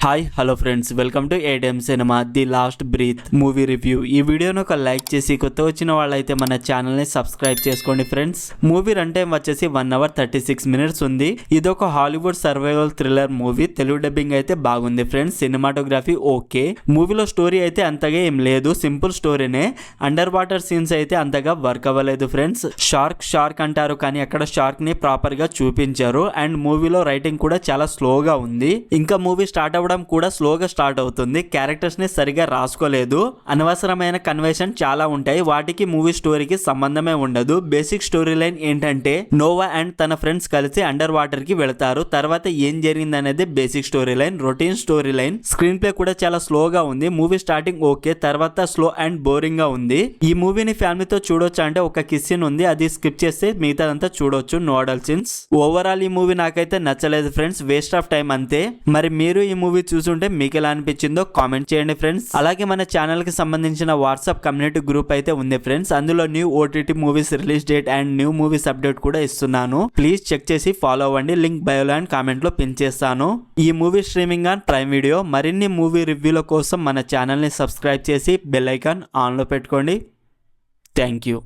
Hi hello friends, welcome to ADM cinema the Last Breath movie review. ఈ వీడియోను ఒక like చేసి కొత్త వచ్చిన వాళ్ళైతే మన ఛానల్ని సబ్స్క్రైబ్ చేసుకోండి ఫ్రెండ్స్. మూవీ రన్ టైం వచ్చేసి 1 hour 36 minutes ఉంది. ఇది ఒక Hollywood survival thriller movie. Telugu dubbing అయితే బాగుంది ఫ్రెండ్స్. Cinematography okay. మూవీలో స్టోరీ అయితే అంతగా ఏం లేదు, సింపుల్ స్టోరీనే. అండర్ వాటర్ సీన్స్ అయితే అంతగా వర్క్ అవ్వలేదు ఫ్రెండ్స్. షార్క్ అంటారు కానీ అక్కడ షార్క్ ని ప్రాపర్ గా చూపించారు. అండ్ మూవీలో రైటింగ్ కూడా చాలా స్లోగా ఉంది. ఇంకా మూవీ స్టార్ట్ అవ్వడం కూడా స్లోగా స్టార్ట్ అవుతుంది. క్యారెక్టర్స్ ని సరిగా రాసుకోలేదు. అనవసరమైన కన్వర్షన్ చాలా ఉంటాయి. వాటికి మూవీ స్టోరీకి సంబంధమే ఉండదు. బేసిక్ స్టోరీ లైన్ ఏంటంటే నోవా అండ్ తన ఫ్రెండ్స్ కలిసి అండర్ వాటర్ కి వెళతారు. తర్వాత ఏం జరిగింది అనేది basic story line. Routine story line. Screen play కూడా చాలా స్లోగా ఉంది. మూవీ స్టార్టింగ్ ఓకే, తర్వాత స్లో అండ్ బోరింగ్ గా ఉంది. ఈ మూవీని ఫ్యామిలీతో చూడొచ్చు అంటే ఒక కిస్ సీన్ ఉంది, అది స్కిప్ చేస్తే మిగతాదంతా చూడొచ్చు. No adult scenes. ఓవరాల్ ఈ మూవీ నాకైతే నచ్చలేదు ఫ్రెండ్స్. వేస్ట్ ఆఫ్ టైం అంతే. మరి మీరు ఈ మూవీ చూసుంటే మీకు ఎలా అనిపించిందో కామెంట్ చేయండి ఫ్రెండ్స్. అలాగే మన ఛానల్ కి సంబంధించిన వాట్సాప్ కమ్యూనిటీ గ్రూప్ అయితే ఉంది ఫ్రెండ్స్. అందులో new OTT movies release date and new movies update కూడా ఇస్తున్నాను. ప్లీజ్ చెక్ చేసి ఫాలో అవ్వండి. లింక్ బయోలో అండ్ కామెంట్ లో పిన్ చేస్తాను. ఈ movie streaming on prime video. మరిన్ని మూవీ రివ్యూల కోసం మన ఛానల్ ని సబ్స్క్రైబ్ చేసి బెల్ ఐకాన్ ఆన్ లో పెట్టుకోండి. Thank you.